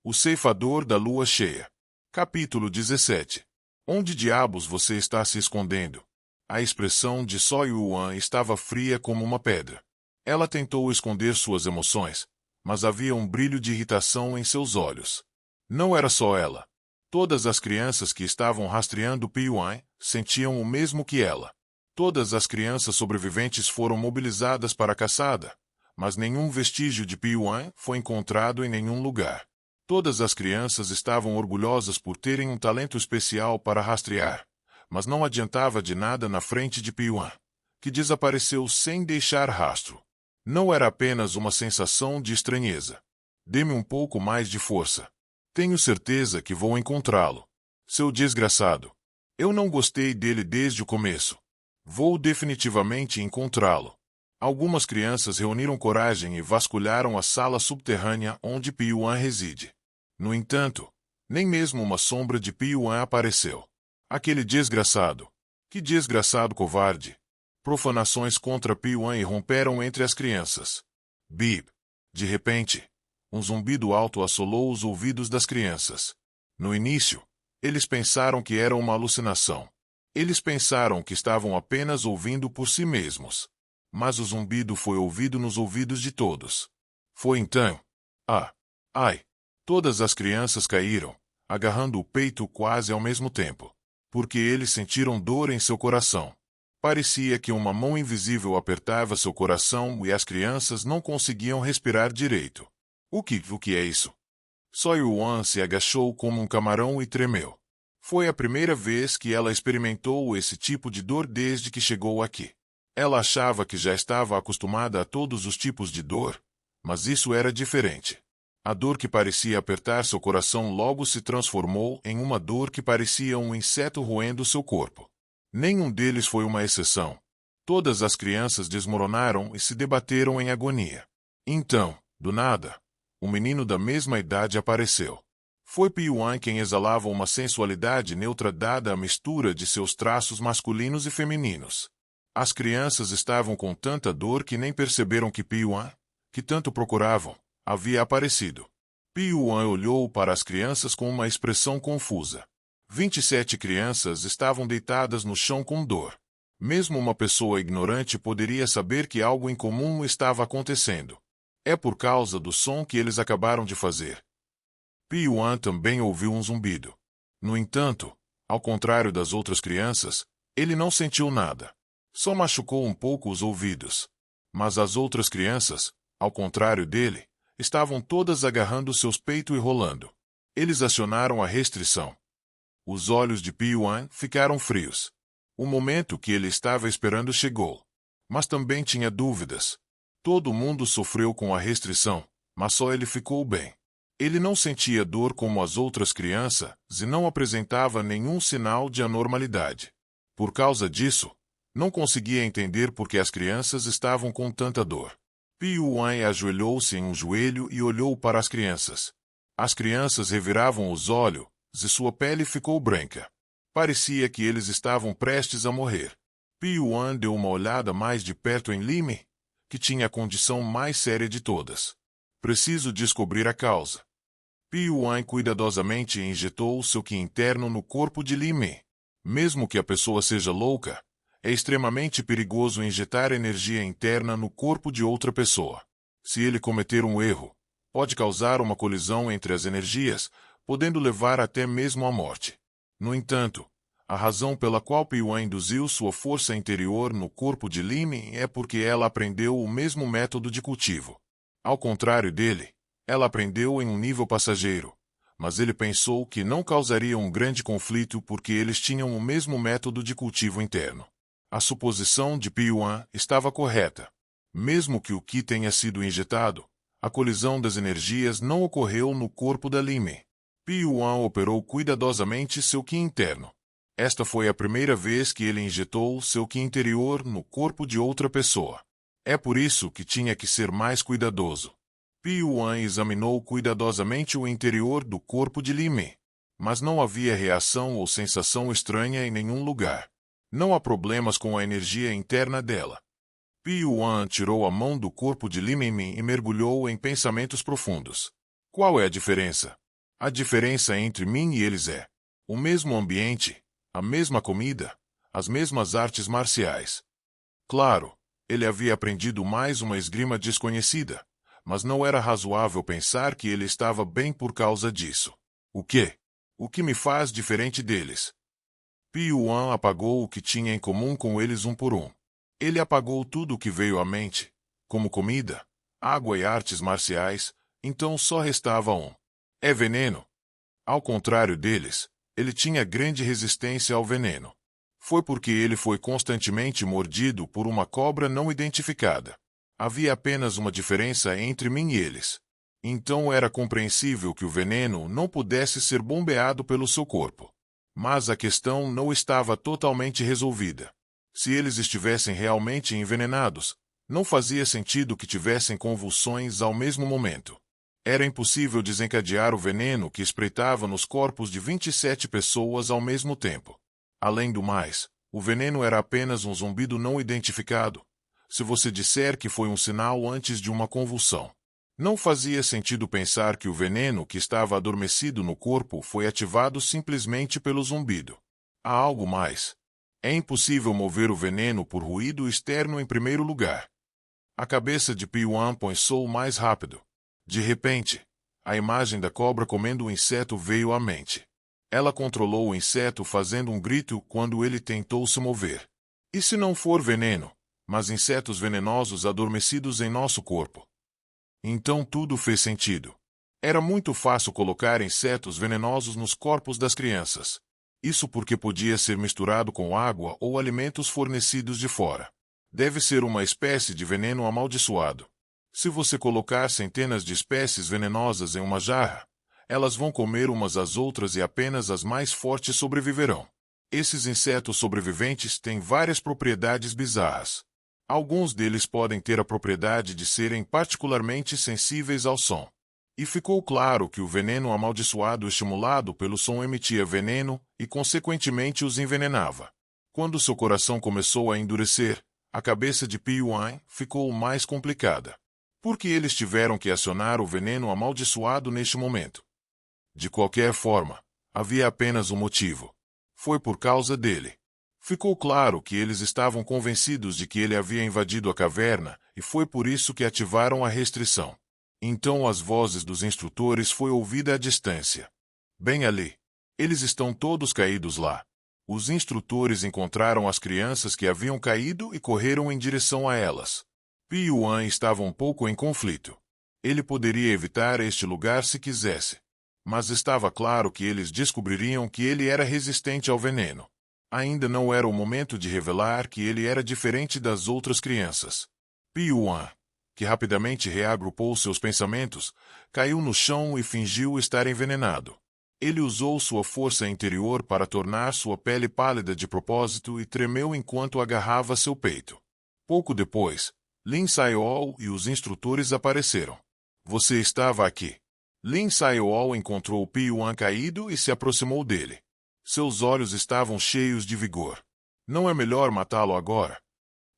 O ceifador da lua cheia. Capítulo 17. Onde diabos você está se escondendo? A expressão de Só Yuan estava fria como uma pedra. Ela tentou esconder suas emoções, mas havia um brilho de irritação em seus olhos. Não era só ela. Todas as crianças que estavam rastreando Yuan sentiam o mesmo que ela. Todas as crianças sobreviventes foram mobilizadas para a caçada, mas nenhum vestígio de Yuan foi encontrado em nenhum lugar. Todas as crianças estavam orgulhosas por terem um talento especial para rastrear, mas não adiantava de nada na frente de Yuan, que desapareceu sem deixar rastro. Não era apenas uma sensação de estranheza. Dê-me um pouco mais de força. Tenho certeza que vou encontrá-lo. Seu desgraçado. Eu não gostei dele desde o começo. Vou definitivamente encontrá-lo. Algumas crianças reuniram coragem e vasculharam a sala subterrânea onde Yuan reside. No entanto, nem mesmo uma sombra de Yuan apareceu. Aquele desgraçado. Que desgraçado covarde. Profanações contra Yuan irromperam entre as crianças. Bip. De repente, um zumbido alto assolou os ouvidos das crianças. No início, eles pensaram que era uma alucinação. Eles pensaram que estavam apenas ouvindo por si mesmos. Mas o zumbido foi ouvido nos ouvidos de todos. Foi então. Ai! Todas as crianças caíram, agarrando o peito quase ao mesmo tempo, porque eles sentiram dor em seu coração. Parecia que uma mão invisível apertava seu coração e as crianças não conseguiam respirar direito. O que é isso? Só Yuan se agachou como um camarão e tremeu. Foi a primeira vez que ela experimentou esse tipo de dor desde que chegou aqui. Ela achava que já estava acostumada a todos os tipos de dor, mas isso era diferente. A dor que parecia apertar seu coração logo se transformou em uma dor que parecia um inseto roendo seu corpo. Nenhum deles foi uma exceção. Todas as crianças desmoronaram e se debateram em agonia. Então, do nada, um menino da mesma idade apareceu. Foi Yuan quem exalava uma sensualidade neutra dada à mistura de seus traços masculinos e femininos. As crianças estavam com tanta dor que nem perceberam que Yuan, que tanto procuravam, havia aparecido. Yuan olhou para as crianças com uma expressão confusa. 27 crianças estavam deitadas no chão com dor. Mesmo uma pessoa ignorante poderia saber que algo incomum estava acontecendo. É por causa do som que eles acabaram de fazer. Yuan também ouviu um zumbido. No entanto, ao contrário das outras crianças, ele não sentiu nada. Só machucou um pouco os ouvidos. Mas as outras crianças, ao contrário dele, estavam todas agarrando seus peitos e rolando. Eles acionaram a restrição. Os olhos de Yuan ficaram frios. O momento que ele estava esperando chegou. Mas também tinha dúvidas. Todo mundo sofreu com a restrição, mas só ele ficou bem. Ele não sentia dor como as outras crianças e não apresentava nenhum sinal de anormalidade. Por causa disso, não conseguia entender por que as crianças estavam com tanta dor. Yuan ajoelhou-se em um joelho e olhou para as crianças. As crianças reviravam os olhos e sua pele ficou branca. Parecia que eles estavam prestes a morrer. Yuan deu uma olhada mais de perto em Lime, que tinha a condição mais séria de todas. Preciso descobrir a causa. Yuan cuidadosamente injetou seu qi interno no corpo de Lime. Mesmo que a pessoa seja louca, é extremamente perigoso injetar energia interna no corpo de outra pessoa. Se ele cometer um erro, pode causar uma colisão entre as energias, podendo levar até mesmo à morte. No entanto, a razão pela qual Yuan induziu sua força interior no corpo de Lime é porque ela aprendeu o mesmo método de cultivo. Ao contrário dele, ela aprendeu em um nível passageiro, mas ele pensou que não causaria um grande conflito porque eles tinham o mesmo método de cultivo interno. A suposição de Yuan estava correta. Mesmo que o Qi tenha sido injetado, a colisão das energias não ocorreu no corpo da Lime. Yuan operou cuidadosamente seu Qi interno. Esta foi a primeira vez que ele injetou seu Qi interior no corpo de outra pessoa. É por isso que tinha que ser mais cuidadoso. Yuan examinou cuidadosamente o interior do corpo de Lime, mas não havia reação ou sensação estranha em nenhum lugar. Não há problemas com a energia interna dela. Yuan tirou a mão do corpo de Lime e mergulhou em pensamentos profundos. Qual é a diferença? A diferença entre mim e eles é o mesmo ambiente, a mesma comida, as mesmas artes marciais. Claro, ele havia aprendido mais uma esgrima desconhecida, mas não era razoável pensar que ele estava bem por causa disso. O quê? O que me faz diferente deles? Piuan apagou o que tinha em comum com eles um por um. Ele apagou tudo o que veio à mente, como comida, água e artes marciais, então só restava um. É veneno. Ao contrário deles, ele tinha grande resistência ao veneno. Foi porque ele foi constantemente mordido por uma cobra não identificada. Havia apenas uma diferença entre mim e eles. Então era compreensível que o veneno não pudesse ser bombeado pelo seu corpo. Mas a questão não estava totalmente resolvida. Se eles estivessem realmente envenenados, não fazia sentido que tivessem convulsões ao mesmo momento. Era impossível desencadear o veneno que espreitava nos corpos de 27 pessoas ao mesmo tempo. Além do mais, o veneno era apenas um zumbido não identificado. Se você disser que foi um sinal antes de uma convulsão, não fazia sentido pensar que o veneno que estava adormecido no corpo foi ativado simplesmente pelo zumbido. Há algo mais. É impossível mover o veneno por ruído externo em primeiro lugar. A cabeça de Piuan pensou mais rápido. De repente, a imagem da cobra comendo o inseto veio à mente. Ela controlou o inseto fazendo um grito quando ele tentou se mover. E se não for veneno, mas insetos venenosos adormecidos em nosso corpo? Então tudo fez sentido. Era muito fácil colocar insetos venenosos nos corpos das crianças. Isso porque podia ser misturado com água ou alimentos fornecidos de fora. Deve ser uma espécie de veneno amaldiçoado. Se você colocar centenas de espécies venenosas em uma jarra, elas vão comer umas às outras e apenas as mais fortes sobreviverão. Esses insetos sobreviventes têm várias propriedades bizarras. Alguns deles podem ter a propriedade de serem particularmente sensíveis ao som. E ficou claro que o veneno amaldiçoado estimulado pelo som emitia veneno e, consequentemente, os envenenava. Quando seu coração começou a endurecer, a cabeça de Piuan ficou mais complicada. Por que eles tiveram que acionar o veneno amaldiçoado neste momento? De qualquer forma, havia apenas um motivo. Foi por causa dele. Ficou claro que eles estavam convencidos de que ele havia invadido a caverna e foi por isso que ativaram a restrição. Então as vozes dos instrutores foi ouvida à distância. Bem ali. Eles estão todos caídos lá. Os instrutores encontraram as crianças que haviam caído e correram em direção a elas. Piuan estava um pouco em conflito. Ele poderia evitar este lugar se quisesse. Mas estava claro que eles descobririam que ele era resistente ao veneno. Ainda não era o momento de revelar que ele era diferente das outras crianças. Piuan, que rapidamente reagrupou seus pensamentos, caiu no chão e fingiu estar envenenado. Ele usou sua força interior para tornar sua pele pálida de propósito e tremeu enquanto agarrava seu peito. Pouco depois, Lin Sayol e os instrutores apareceram. Você estava aqui. Lin Sayol encontrou Piuan caído e se aproximou dele. Seus olhos estavam cheios de vigor. Não é melhor matá-lo agora?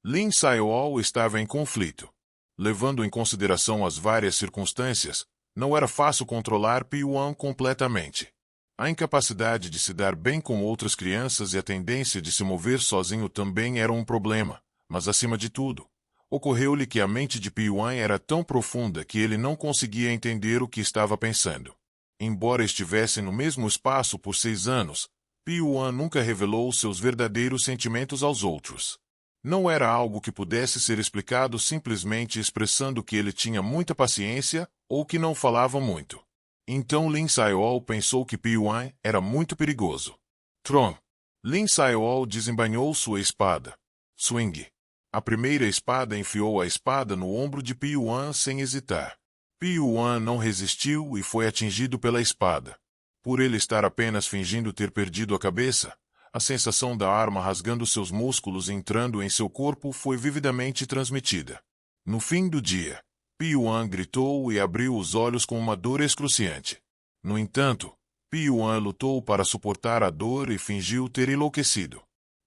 Lin Sayol estava em conflito. Levando em consideração as várias circunstâncias, não era fácil controlar Piuan completamente. A incapacidade de se dar bem com outras crianças e a tendência de se mover sozinho também eram um problema, mas acima de tudo, ocorreu-lhe que a mente de Piuan era tão profunda que ele não conseguia entender o que estava pensando. Embora estivessem no mesmo espaço por 6 anos, Piuan nunca revelou seus verdadeiros sentimentos aos outros. Não era algo que pudesse ser explicado simplesmente expressando que ele tinha muita paciência ou que não falava muito. Então Lin Sayol pensou que Piuan era muito perigoso. Tron. Lin Sayol desembainhou sua espada. Swing. A primeira espada enfiou a espada no ombro de Piuan sem hesitar. Piuan não resistiu e foi atingido pela espada. Por ele estar apenas fingindo ter perdido a cabeça, a sensação da arma rasgando seus músculos e entrando em seu corpo foi vividamente transmitida. No fim do dia, Piuan gritou e abriu os olhos com uma dor excruciante. No entanto, Piuan lutou para suportar a dor e fingiu ter enlouquecido.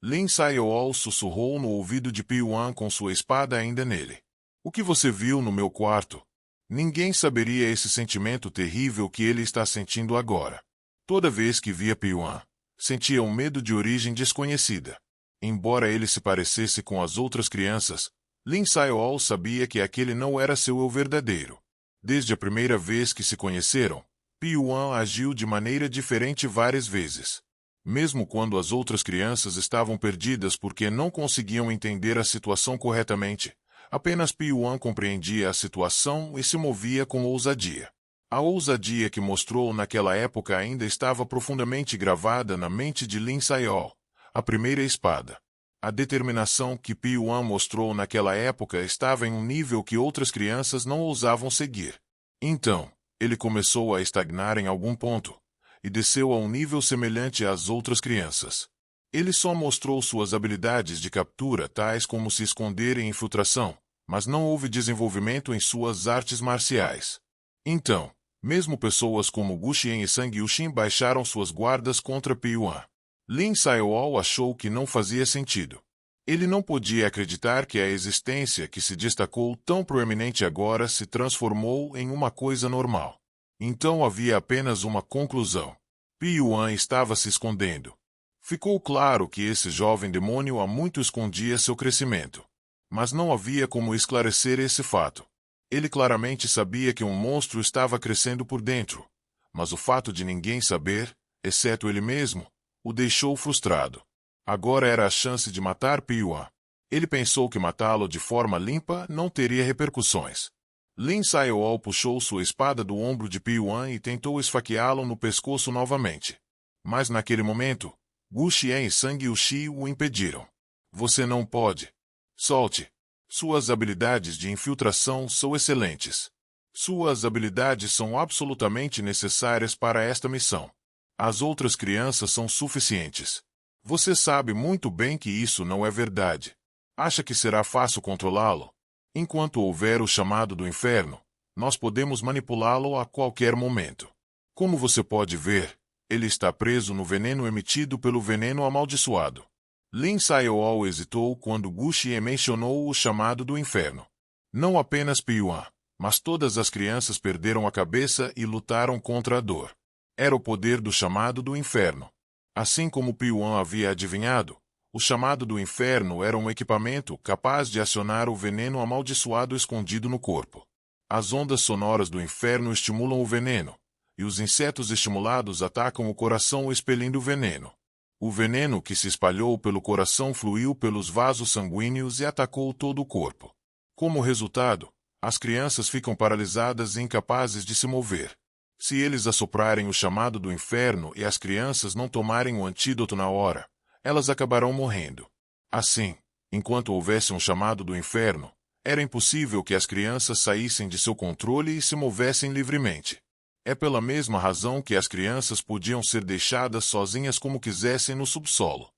Lin Sayol sussurrou no ouvido de Piuan com sua espada ainda nele. O que você viu no meu quarto? Ninguém saberia esse sentimento terrível que ele está sentindo agora. Toda vez que via Piuan, sentia um medo de origem desconhecida. Embora ele se parecesse com as outras crianças, Lin Sayol sabia que aquele não era seu eu verdadeiro. Desde a primeira vez que se conheceram, Piuan agiu de maneira diferente várias vezes. Mesmo quando as outras crianças estavam perdidas porque não conseguiam entender a situação corretamente, apenas Piuan compreendia a situação e se movia com ousadia. A ousadia que mostrou naquela época ainda estava profundamente gravada na mente de Lin Sayol, a primeira espada. A determinação que Piuan mostrou naquela época estava em um nível que outras crianças não ousavam seguir. Então, ele começou a estagnar em algum ponto, e desceu a um nível semelhante às outras crianças. Ele só mostrou suas habilidades de captura, tais como se esconder e infiltração, mas não houve desenvolvimento em suas artes marciais. Então, mesmo pessoas como Gu Xian e Sang Yuxin baixaram suas guardas contra Piuan. Lin Sayol achou que não fazia sentido. Ele não podia acreditar que a existência que se destacou tão proeminente agora se transformou em uma coisa normal. Então havia apenas uma conclusão. Piuan estava se escondendo. Ficou claro que esse jovem demônio há muito escondia seu crescimento. Mas não havia como esclarecer esse fato. Ele claramente sabia que um monstro estava crescendo por dentro, mas o fato de ninguém saber, exceto ele mesmo, o deixou frustrado. Agora era a chance de matar Piuan. Ele pensou que matá-lo de forma limpa não teria repercussões. Lin Sayol puxou sua espada do ombro de Piuan e tentou esfaqueá-lo no pescoço novamente. Mas naquele momento, Gu Xian e Sang Yuxi o impediram. Você não pode. Solte. Suas habilidades de infiltração são excelentes. Suas habilidades são absolutamente necessárias para esta missão. As outras crianças são suficientes. Você sabe muito bem que isso não é verdade. Acha que será fácil controlá-lo? Enquanto houver o chamado do inferno, nós podemos manipulá-lo a qualquer momento. Como você pode ver, ele está preso no veneno emitido pelo veneno amaldiçoado. Lin Sayol hesitou quando Gu Xian mencionou o chamado do inferno. Não apenas Piuan, mas todas as crianças perderam a cabeça e lutaram contra a dor. Era o poder do chamado do inferno. Assim como Piuan havia adivinhado, o chamado do inferno era um equipamento capaz de acionar o veneno amaldiçoado escondido no corpo. As ondas sonoras do inferno estimulam o veneno, e os insetos estimulados atacam o coração expelindo o veneno. O veneno que se espalhou pelo coração fluiu pelos vasos sanguíneos e atacou todo o corpo. Como resultado, as crianças ficam paralisadas e incapazes de se mover. Se eles assoprarem o chamado do inferno e as crianças não tomarem o antídoto na hora, elas acabarão morrendo. Assim, enquanto houvesse um chamado do inferno, era impossível que as crianças saíssem de seu controle e se movessem livremente. É pela mesma razão que as crianças podiam ser deixadas sozinhas como quisessem no subsolo.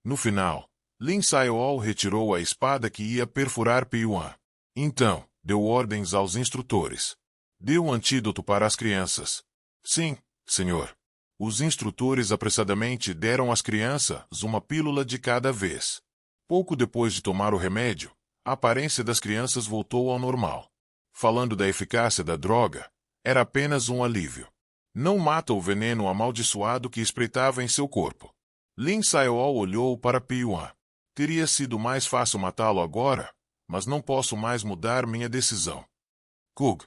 No final, Lin Sayol retirou a espada que ia perfurar Piuan. Então, deu ordens aos instrutores. Deu um antídoto para as crianças. Sim, senhor. Os instrutores apressadamente deram às crianças uma pílula de cada vez. Pouco depois de tomar o remédio, a aparência das crianças voltou ao normal. Falando da eficácia da droga, era apenas um alívio. Não mata o veneno amaldiçoado que espreitava em seu corpo. Lin Sayol olhou para Piuan. Teria sido mais fácil matá-lo agora, mas não posso mais mudar minha decisão. Kug.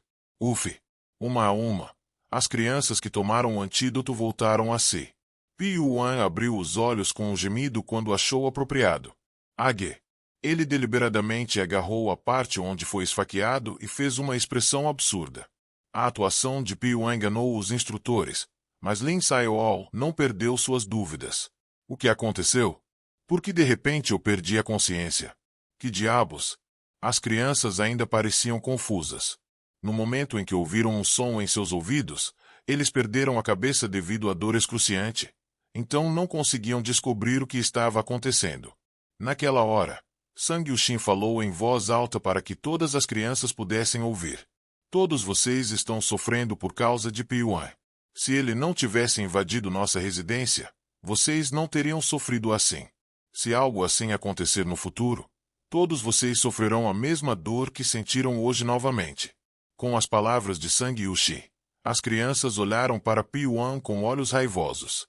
Uma a uma, as crianças que tomaram o antídoto voltaram a si. Piuan abriu os olhos com um gemido quando achou apropriado. Age. Ele deliberadamente agarrou a parte onde foi esfaqueado e fez uma expressão absurda. A atuação de Piuan enganou os instrutores, mas Lin Sayol não perdeu suas dúvidas. O que aconteceu? Por que de repente eu perdi a consciência? Que diabos? As crianças ainda pareciam confusas. No momento em que ouviram um som em seus ouvidos, eles perderam a cabeça devido à dor excruciante. Então não conseguiam descobrir o que estava acontecendo. Naquela hora, Sang Yuxin falou em voz alta para que todas as crianças pudessem ouvir. Todos vocês estão sofrendo por causa de Piuan. Se ele não tivesse invadido nossa residência, vocês não teriam sofrido assim. Se algo assim acontecer no futuro, todos vocês sofrerão a mesma dor que sentiram hoje novamente. Com as palavras de Sang Yuxi, as crianças olharam para Piuan com olhos raivosos.